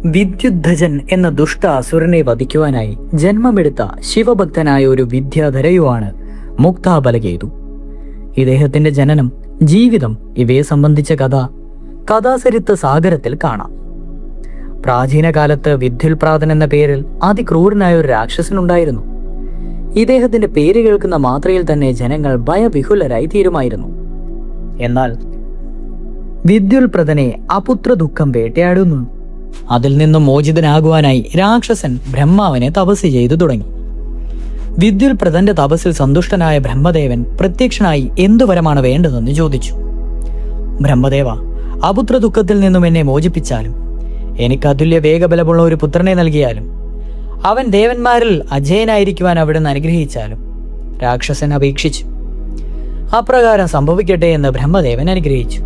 വിദ്യുദ്ധജൻ എന്ന ദുഷ്ട അസുരനെ വധിക്കുവാനായി ജന്മമെടുത്ത ശിവഭക്തനായ ഒരു വിദ്യാധരയുമാണ് മുക്താബലകേതു. ഇദ്ദേഹത്തിന്റെ ജനനം, ജീവിതം ഇവയെ സംബന്ധിച്ച കഥാസരിത്ത സാഗരത്തിൽ കാണാം. പ്രാചീന കാലത്ത് വിദ്യുൽപ്രാതൻ എന്ന പേരിൽ അതിക്രൂരനായ ഒരു രാക്ഷസനുണ്ടായിരുന്നു. ഇദ്ദേഹത്തിന്റെ പേര് കേൾക്കുന്ന മാത്രയിൽ തന്നെ ജനങ്ങൾ ഭയവിഹുലരായി തീരുമായിരുന്നു. എന്നാൽ വിദ്യുൽപ്രദനെ അപുത്ര ദുഃഖം വേട്ടയാടുന്നു. അതിൽ നിന്നും മോചിതനാകുവാനായി രാക്ഷസൻ ബ്രഹ്മാവിനെ തപസ് ചെയ്തു തുടങ്ങി. വിദ്യുൽപ്രദന്റെ തപസ്സിൽ സന്തുഷ്ടനായ ബ്രഹ്മദേവൻ പ്രത്യക്ഷനായി എന്തു വരമാണ് വേണ്ടതെന്ന് ചോദിച്ചു. ബ്രഹ്മദേവ, അപുത്ര ദുഃഖത്തിൽ നിന്നും എന്നെ മോചിപ്പിച്ചാലും എനിക്ക് അതുല്യ വേഗബലമുള്ള ഒരു പുത്രനെ നൽകിയാലും അവൻ ദേവന്മാരിൽ അജയനായിരിക്കുവാൻ അവിടുന്ന് അനുഗ്രഹിച്ചാലും രാക്ഷസൻ അപേക്ഷിച്ചു. അപ്രകാരം സംഭവിക്കട്ടെ എന്ന് ബ്രഹ്മദേവൻ അനുഗ്രഹിച്ചു.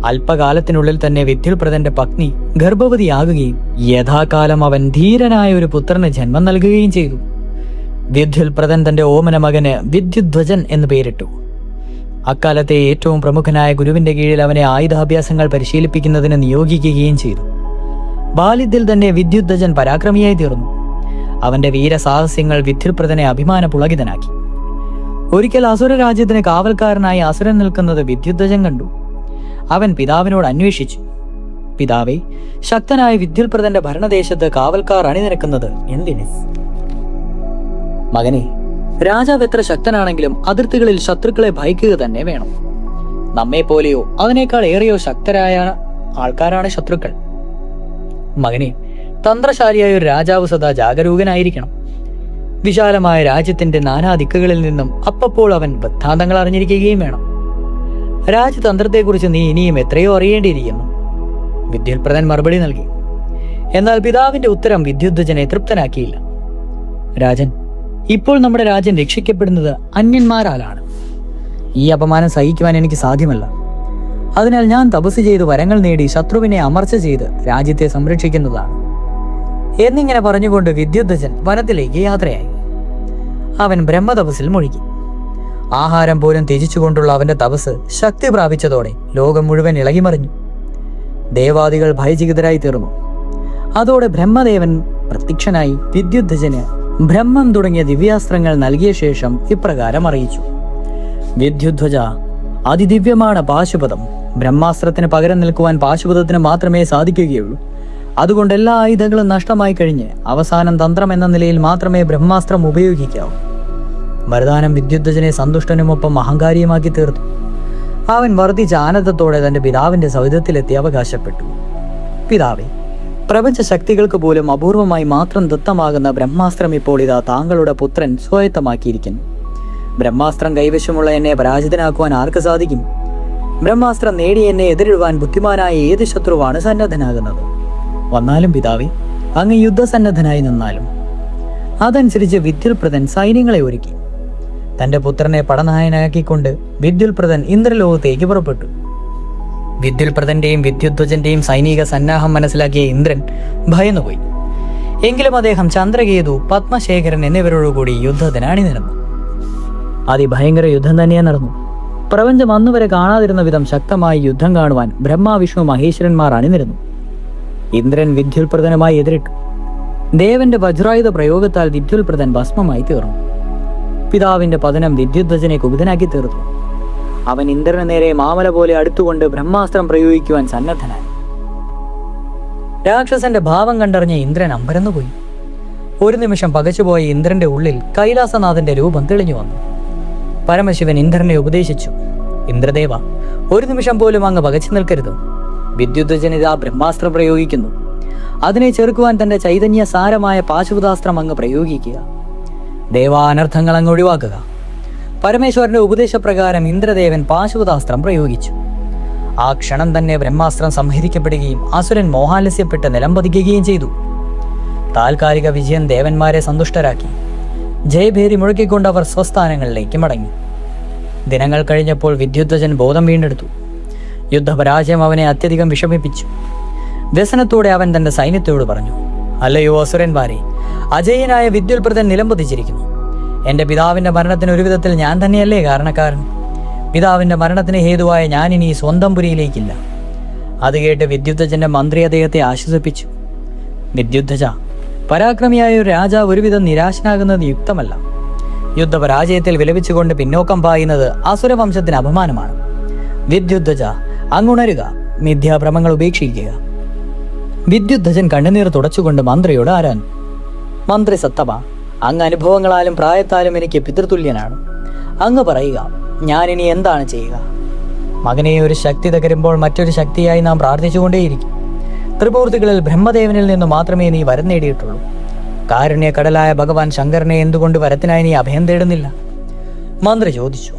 അല്പകാലത്തിനുള്ളിൽ തന്നെ വിദ്യുൽപ്രദന്റെ പത്നി ഗർഭവതിയാകുകയും യഥാകാലം അവൻ ധീരനായ ഒരു പുത്രന് ജന്മം നൽകുകയും ചെയ്തു. വിദ്യുൽപ്രദൻ തന്റെ ഓമന മകന് വിദ്യുധ്വജൻ എന്ന് പേരിട്ടു. അക്കാലത്തെ ഏറ്റവും പ്രമുഖനായ ഗുരുവിന്റെ കീഴിൽ അവനെ ആയുധാഭ്യാസങ്ങൾ പരിശീലിപ്പിക്കുന്നതിന് നിയോഗിക്കുകയും ചെയ്തു. ബാല്യത്തിൽ തന്നെ വിദ്യുധ്വജൻ പരാക്രമിയായി തീർന്നു. അവന്റെ വീരസാഹസ്യങ്ങൾ വിദ്യുൽപ്രദനെ അഭിമാനപുളകിതനാക്കി. ഒരിക്കൽ അസുര രാജ്യത്തിന് കാവൽക്കാരനായി അസുരൻ നിൽക്കുന്നത് വിദ്യുധ്വജൻ കണ്ടു. അവൻ പിതാവിനോട് അന്വേഷിച്ചു, പിതാവേ, ശക്തനായ വിദ്യുൽപ്രദന്റെ ഭരണദേശത്ത് കാവൽക്കാർ അണിനിരക്കുന്നത് എന്തിന്? മകനെ, രാജാവ് എത്ര ശക്തനാണെങ്കിലും അതിർത്തികളിൽ ശത്രുക്കളെ ഭയക്കുക തന്നെ വേണം. നമ്മെ പോലെയോ അതിനേക്കാൾ ഏറെയോ ശക്തരായ ആൾക്കാരാണ് ശത്രുക്കൾ. മകനെ, തന്ത്രശാലിയായ ഒരു രാജാവ് സദാ ജാഗരൂകനായിരിക്കണം. വിശാലമായ രാജ്യത്തിന്റെ നാനാദിക്കുകളിൽ നിന്നും അപ്പപ്പോൾ അവൻ വൃത്താന്തങ്ങൾ അറിഞ്ഞിരിക്കുകയും വേണം. രാജ്യതന്ത്രത്തെക്കുറിച്ച് നീ ഇനിയും എത്രയോ അറിയേണ്ടിയിരിക്കുന്നു. വിദ്യുൽപ്രദൻ മറുപടി നൽകി. എന്നാൽ പിതാവിന്റെ ഉത്തരം വിദ്യുധ്വജനെ തൃപ്തനാക്കിയില്ല. രാജൻ, ഇപ്പോൾ നമ്മുടെ രാജ്യം രക്ഷിക്കപ്പെടുന്നത് അന്യന്മാരാലാണ്. ഈ അപമാനം സഹിക്കുവാൻ എനിക്ക് സാധ്യമല്ല. അതിനാൽ ഞാൻ തപസ് ചെയ്ത് വരങ്ങൾ നേടി ശത്രുവിനെ അമർച്ച ചെയ്ത് രാജ്യത്തെ സംരക്ഷിക്കുന്നതാണ്. എന്നിങ്ങനെ പറഞ്ഞുകൊണ്ട് വിദ്യുധ്വജൻ വനത്തിലേക്ക് യാത്രയായി. അവൻ ബ്രഹ്മതപസ്സിൽ മുഴുകി. ആഹാരം പോലും ത്യജിച്ചുകൊണ്ടുള്ള അവന്റെ തപസ് ശക്തി പ്രാപിച്ചതോടെ ലോകം മുഴുവൻ ഇളകിമറിഞ്ഞു. ദേവാദികൾ ഭയചകിതരായി തീർന്നു. അതോടെ ബ്രഹ്മദേവൻ പ്രത്യക്ഷനായി വിദ്യുധ്വജന് ബ്രഹ്മം തുടങ്ങിയ ദിവ്യാസ്ത്രങ്ങൾ നൽകിയ ശേഷം ഇപ്രകാരം അറിയിച്ചു. വിദ്യുധ്വജ, അതിദിവ്യമാണ് പാശുപതം. ബ്രഹ്മാസ്ത്രത്തിന് പകരം നിൽക്കുവാൻ പാശുപതത്തിന് മാത്രമേ സാധിക്കുകയുള്ളൂ. അതുകൊണ്ട് എല്ലാ ആയുധങ്ങളും നഷ്ടമായി കഴിഞ്ഞ് അവസാനം തന്ത്രം എന്ന നിലയിൽ മാത്രമേ ബ്രഹ്മാസ്ത്രം ഉപയോഗിക്കാവൂ. വരദാനം വിദ്യുധ്വജനെ സന്തുഷ്ടനുമൊപ്പം അഹങ്കാരിയുമാക്കി തീർത്തു. അവൻ വർദ്ധിച്ച ആനന്ദത്തോടെ തന്റെ പിതാവിന്റെ സൗധത്തിലെത്തി അവകാശപ്പെട്ടു. പിതാവേ, പ്രപഞ്ച ശക്തികൾക്ക് പോലും അപൂർവമായി മാത്രം ദത്തമാകുന്ന ബ്രഹ്മാസ്ത്രം ഇപ്പോൾ ഇതാ താങ്കളുടെ പുത്രൻ സ്വായത്തമാക്കിയിരിക്കുന്നു. ബ്രഹ്മാസ്ത്രം കൈവശമുള്ള എന്നെ പരാജിതനാക്കുവാൻ ആർക്ക് സാധിക്കും? ബ്രഹ്മാസ്ത്രം നേടി എന്നെ എതിരിടുവാൻ ബുദ്ധിമാനായ ഏത് ശത്രുവാണ് സന്നദ്ധനാകുന്നത്? വന്നാലും പിതാവേ, അങ്ങ് യുദ്ധസന്നദ്ധനായി നിന്നാലും. അതനുസരിച്ച് വിദ്യുൽപ്രദൻ സൈന്യങ്ങളെ ഒരുക്കി. തന്റെ പുത്രനെ പടനായനാക്കിക്കൊണ്ട് വിദ്യുൽപ്രദൻ ഇന്ദ്രലോകത്തേക്ക് പുറപ്പെട്ടു. വിദ്യുൽപ്രദന്റെയും വിദ്യുധ്വജന്റെയും സൈനിക സന്നാഹം മനസ്സിലാക്കിയ ഇന്ദ്രൻ ഭയന്നുപോയി. എങ്കിലും അദ്ദേഹം ചന്ദ്രകേതു, പത്മശേഖരൻ എന്നിവരോടുകൂടി യുദ്ധത്തിന് അണിനിരന്നു. അതിഭയങ്കര യുദ്ധം തന്നെ നടന്നു. പ്രപഞ്ചം അന്നുവരെ കാണാതിരുന്ന വിധം ശക്തമായി യുദ്ധം കാണുവാൻ ബ്രഹ്മ, വിഷ്ണു, മഹേശ്വരന്മാർ അണിനിരന്നു. ഇന്ദ്രൻ വിദ്യുൽപ്രദനുമായി എതിരിട്ടു. ദേവന്റെ വജ്രായുധ പ്രയോഗത്താൽ വിദ്യുൽപ്രദൻ ഭസ്മമായി തീർന്നു. പിതാവിന്റെ പതനം വിദ്യുധ്വജനെ കുപിതനാക്കി തീർത്തു. അവൻ ഇന്ദ്രന് നേരെ മാമല പോലെ അടുത്തുകൊണ്ട് ബ്രഹ്മാസ്ത്രം പ്രയോഗിക്കുവാൻ സന്നദ്ധനായി. രാക്ഷസന്റെ ഭാവം കണ്ടറിഞ്ഞ ഇന്ദ്രൻ അമ്പരന്നുപോയി. ഒരു നിമിഷം പകച്ചുപോയ ഇന്ദ്രന്റെ ഉള്ളിൽ കൈലാസനാഥന്റെ രൂപം തെളിഞ്ഞു വന്നു. പരമശിവൻ ഇന്ദ്രനെ ഉപദേശിച്ചു, ഇന്ദ്രദേവ, ഒരു നിമിഷം പോലും അങ്ങ് പകച്ചു നിൽക്കരുത്. വിദ്യുധ്വജനിതാ ബ്രഹ്മാസ്ത്രം പ്രയോഗിക്കുന്നു. അതിനെ ചെറുക്കുവാൻ തന്റെ ചൈതന്യ സാരമായ പാശുപതാസ്ത്രം അങ്ങ് പ്രയോഗിക്കുക. ദേവാനർത്ഥങ്ങൾ അങ്ങ് ഒഴിവാക്കുക. പരമേശ്വരന്റെ ഉപദേശപ്രകാരം ഇന്ദ്രദേവൻ പാശുപതാസ്ത്രം പ്രയോഗിച്ചു. ആ ക്ഷണം തന്നെ ബ്രഹ്മാസ്ത്രം സംഹരിക്കപ്പെടുകയും അസുരൻ മോഹാലസ്യപ്പെട്ട് നിലംപതിക്കുകയും ചെയ്തു. താൽക്കാലിക വിജയം ദേവന്മാരെ സന്തുഷ്ടരാക്കി. ജയഭേരി മുഴക്കിക്കൊണ്ട് അവർ സ്വസ്ഥാനങ്ങളിലേക്ക് മടങ്ങി. ദിനങ്ങൾ കഴിഞ്ഞപ്പോൾ വിദ്യുധ്വജൻ ബോധം വീണ്ടെടുത്തു. യുദ്ധപരാജയം അവനെ അത്യധികം വിഷമിപ്പിച്ചു. വ്യസനത്തോടെ അവൻ തന്റെ സൈന്യത്തോട് പറഞ്ഞു, അല്ലയോ അസുരന്മാരെ, അജയനായ വിദ്യുൽപ്രദൻ നിലംപതിച്ചിരിക്കുന്നു. എൻ്റെ പിതാവിൻ്റെ മരണത്തിന് ഒരു വിധത്തിൽ ഞാൻ തന്നെയല്ലേ കാരണക്കാരൻ? പിതാവിൻ്റെ മരണത്തിന് ഹേതുവായ ഞാൻ ഇനി സ്വന്തം പുരിയിലേക്കില്ല. അത് കേട്ട് വിദ്യുദ്ധജന്റെ മന്ത്രി അദ്ദേഹത്തെ ആശ്വസിപ്പിച്ചു. വിദ്യുദ്ധജ, പരാക്രമിയായ ഒരു രാജാവ് ഒരുവിധം നിരാശനാകുന്നത് യുക്തമല്ല. യുദ്ധപരാജയത്തിൽ വിലപിച്ചുകൊണ്ട് പിന്നോക്കം പായുന്നത് അസുരവംശത്തിന് അപമാനമാണ്. വിദ്യുദ്ധജ, അങ്ങുണരുക, മിഥ്യാഭ്രമങ്ങൾ ഉപേക്ഷിക്കുക. വിദ്യുദ്ധജൻ കണ്ണുനീർ തുടച്ചുകൊണ്ട് മന്ത്രിയോട് ആരാഞ്ഞു. മന്ത്രി സത്തമ, അങ്ങ് അനുഭവങ്ങളാലും പ്രായത്താലും എനിക്ക് പിതൃതുല്യനാണ്. അങ്ങ് പറയുക, ഞാനിനി എന്താണ് ചെയ്യുക? മകനെ, ഒരു ശക്തി തകരുമ്പോൾ മറ്റൊരു ശക്തിയായി നാം പ്രാർത്ഥിച്ചുകൊണ്ടേയിരിക്കും. ത്രിമൂർത്തികളിൽ ബ്രഹ്മദേവനിൽ നിന്ന് മാത്രമേ നീ വരം നേടിയിട്ടുള്ളൂ. കാരുണ്യ കടലായ ഭഗവാൻ ശങ്കരനെ എന്തുകൊണ്ട് വരത്തിനായി നീ അഭയം തേടുന്നില്ല? മന്ത്രി ചോദിച്ചു.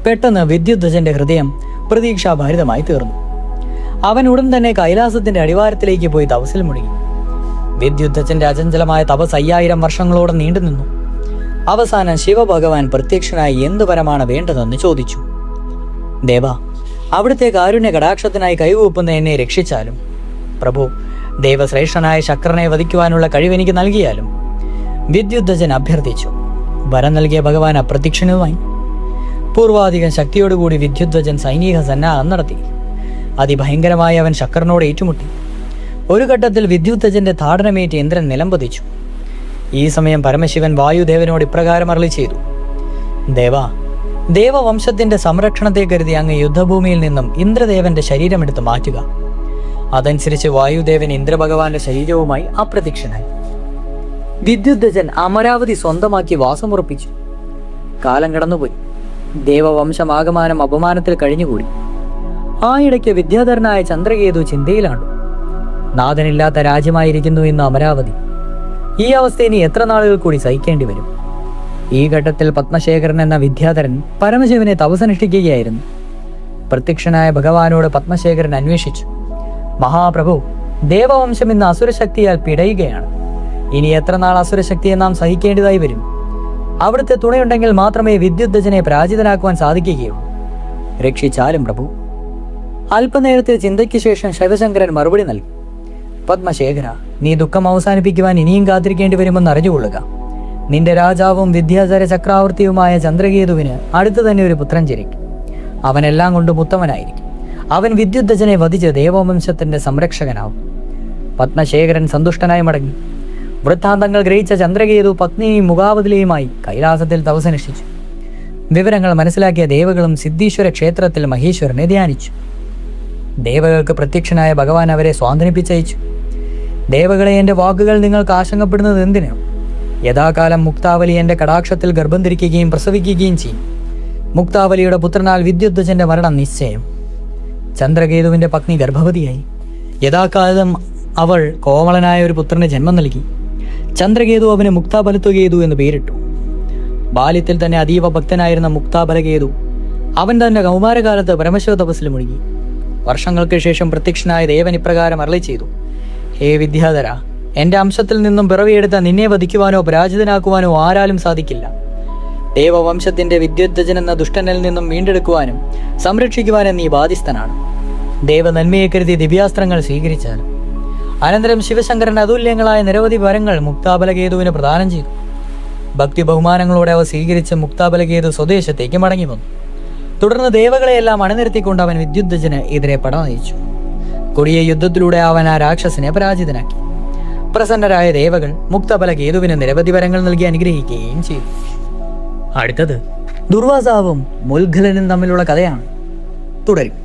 പെട്ടെന്ന് വിദ്യുദ്ധജന്റെ ഹൃദയം പ്രതീക്ഷാഭരിതമായി തീർന്നു. അവൻ ഉടൻ തന്നെ കൈലാസത്തിന്റെ അടിവാരത്തിലേക്ക് പോയി തപസ്സിൽ മുഴുകി. വിദ്യുദ്ധജന്റെ അചഞ്ചലമായ തപസ് 5000 വർഷങ്ങളോടെ നീണ്ടുനിന്നു. അവസാനം ശിവഭഗവാൻ പ്രത്യക്ഷനായി എന്ത് വരമാണ് വേണ്ടതെന്ന് ചോദിച്ചു. ദേവ, അവിടുത്തെ കാരുണ്യ കടാക്ഷത്തിനായി കൈകൂപ്പുന്ന എന്നെ രക്ഷിച്ചാലും. പ്രഭു, ദേവശ്രേഷ്ഠനായ ശക്രനെ വധിക്കുവാനുള്ള കഴിവെനിക്ക് നൽകിയാലും. വിദ്യുദ്ധജൻ അഭ്യർത്ഥിച്ചു. വരം നൽകിയ ഭഗവാൻ അപ്രത്യക്ഷനുമായി. പൂർവാധികം ശക്തിയോടുകൂടി വിദ്യുദ്ധജൻ സൈനിക സന്നാഹം നടത്തി. അതിഭയങ്കരമായി അവൻ ശക്രനോട് ഏറ്റുമുട്ടി. ഒരു ഘട്ടത്തിൽ വിദ്യുദ്ധജന്റെ താടനമേറ്റ് ഇന്ദ്രൻ നിലംപതിച്ചു. ഈ സമയം പരമശിവൻ വായുദേവനോട് ഇപ്രകാരം അരുളി ചെയ്തു. ദേവ, ദേവവംശത്തിന്റെ സംരക്ഷണത്തെ കരുതി അങ്ങ് യുദ്ധഭൂമിയിൽ നിന്നും ഇന്ദ്രദേവന്റെ ശരീരമെടുത്ത് മാറ്റുക. അതനുസരിച്ച് വായുദേവൻ ഇന്ദ്രഭഗവാന്റെ ശരീരവുമായി അപ്രത്യക്ഷനായി. വിദ്യുദ്ധജൻ അമരാവതി സ്വന്തമാക്കി വാസമുറപ്പിച്ചു. കാലം കടന്നുപോയി. ദേവവംശമാകമാനം അപമാനത്തിൽ കഴിഞ്ഞുകൂടി. ആ ഇടയ്ക്ക് വിദ്യാധരനായ ചന്ദ്രകേതു ചിന്തയിലാണ്ടു. നാഥനില്ലാത്ത രാജ്യമായിരിക്കുന്നു ഇന്ന് അമരാവതി. ഈ അവസ്ഥ ഇനി എത്ര നാളുകൾ കൂടി സഹിക്കേണ്ടി വരും? ഈ ഘട്ടത്തിൽ പത്മശേഖരൻ എന്ന വിദ്യാധരൻ പരമശിവനെ തപസ്സനുഷ്ഠിക്കുകയായിരുന്നു. പ്രത്യക്ഷനായ ഭഗവാനോട് പത്മശേഖരൻ അന്വേഷിച്ചു. മഹാപ്രഭു, ദേവവംശം ഇന്ന് അസുരശക്തിയാൽ പിടയുകയാണ്. ഇനി എത്ര നാൾ അസുരശക്തിയെ നാം സഹിക്കേണ്ടതായി വരും? അവിടുത്തെ തുണയുണ്ടെങ്കിൽ മാത്രമേ വിദ്യുദ്ധജനെ പരാജിതനാക്കുവാൻ സാധിക്കുകയുള്ളൂ. രക്ഷിച്ചാലും പ്രഭു. അല്പനേരത്തെ ചിന്തയ്ക്ക് ശേഷം ശിവശങ്കരൻ മറുപടി നൽകി. പത്മശേഖര, നീ ദുഃഖം അവസാനിപ്പിക്കുവാൻ ഇനിയും കാത്തിരിക്കേണ്ടി വരുമെന്ന് അറിഞ്ഞുകൊള്ളുക. നിന്റെ രാജാവും വിദ്യാധര ചക്രവർത്തിയുമായ ചന്ദ്രകേതുവിന് അടുത്തു തന്നെ ഒരു പുത്രൻ ജനിക്കും. അവനെല്ലാം കൊണ്ടും ഉത്തമനായിരിക്കും. അവൻ വിദ്യുദ്ധജനെ വധിച്ച് ദേവവംശത്തിന്റെ സംരക്ഷകനാവും. പത്മശേഖരൻ സന്തുഷ്ടനായി മടങ്ങി. വൃത്താന്തങ്ങൾ ഗ്രഹിച്ച ചന്ദ്രകേതു പത്നിയും മുഖാവതിലയുമായി കൈലാസത്തിൽ തപസ്സനുഷ്ഠിച്ചു. വിവരങ്ങൾ മനസ്സിലാക്കിയ ദേവകളും സിദ്ധീശ്വര ക്ഷേത്രത്തിൽ മഹേശ്വരനെ ധ്യാനിച്ചു. ദേവകൾക്ക് പ്രത്യക്ഷനായ ഭഗവാൻ അവരെ സ്വാന്തനിപ്പിച്ചയച്ചു. ദേവകളെ, എൻ്റെ വാക്കുകൾ നിങ്ങൾക്ക് ആശങ്കപ്പെടുന്നത് എന്തിനു? യഥാകാലം മുക്താവലി എൻ്റെ കടാക്ഷത്തിൽ ഗർഭം ധരിക്കുകയും പ്രസവിക്കുകയും ചെയ്യും. മുക്താവലിയുടെ പുത്രനാൽ വിദ്യുദ്ധജന്റെ മരണം നിശ്ചയം. ചന്ദ്രകേതുവിൻ്റെ പത്നി ഗർഭവതിയായി. യഥാകാലം അവൾ കോമളനായ ഒരു പുത്രന് ജന്മം നൽകി. ചന്ദ്രകേതു അവന് മുക്താബലത്വകേതു എന്ന് പേരിട്ടു. ബാല്യത്തിൽ തന്നെ അതീവ ഭക്തനായിരുന്ന മുക്താബലകേതു അവൻ തന്റെ കൗമാരകാലത്ത് പരമശിവ തപസ്സിൽ മുഴുകി. വർഷങ്ങൾക്ക് ശേഷം പ്രത്യക്ഷനായ ദേവൻ ഇപ്രകാരം അരുളി ചെയ്തു. ഹേ വിദ്യാധര, എൻ്റെ അംശത്തിൽ നിന്നും പിറവിയെടുത്ത നിന്നെ വധിക്കുവാനോ പരാജിതനാക്കുവാനോ ആരാലും സാധിക്കില്ല. ദേവവംശത്തിന്റെ വിദ്യുദ്ധജൻ എന്ന ദുഷ്ടനിൽ നിന്നും വീണ്ടെടുക്കുവാനും സംരക്ഷിക്കുവാനും നീ ബാധ്യസ്ഥനാണ്. ദേവ നന്മയെ കരുതി ദിവ്യാസ്ത്രങ്ങൾ സ്വീകരിച്ചാലും. അനന്തരം ശിവശങ്കരൻ അതുല്യങ്ങളായ നിരവധി വരങ്ങൾ മുക്താബലകേതുവിന് പ്രദാനം ചെയ്തു. ഭക്തി ബഹുമാനങ്ങളോടെ അവ സ്വീകരിച്ച് മുക്താബലകേതു സ്വദേശത്തേക്ക് മടങ്ങി വന്നു. തുടർന്ന് ദേവകളെയെല്ലാം അണിനിരത്തിക്കൊണ്ട് അവൻ വിദ്യുദ്ധജന് എതിരെ പട നയിച്ചു. കൊടിയ യുദ്ധത്തിലൂടെ അവൻ ആ രാക്ഷസനെ പരാജിതനാക്കി. പ്രസന്നരായ ദേവകൾ മുക്താബലകേതുവിന് നിരവധി വരങ്ങൾ നൽകി അനുഗ്രഹിക്കുകയും ചെയ്തു. അടുത്തത് ദുർവാസാവും മുൽഖലനും തമ്മിലുള്ള കഥയാണ്. തുടരും.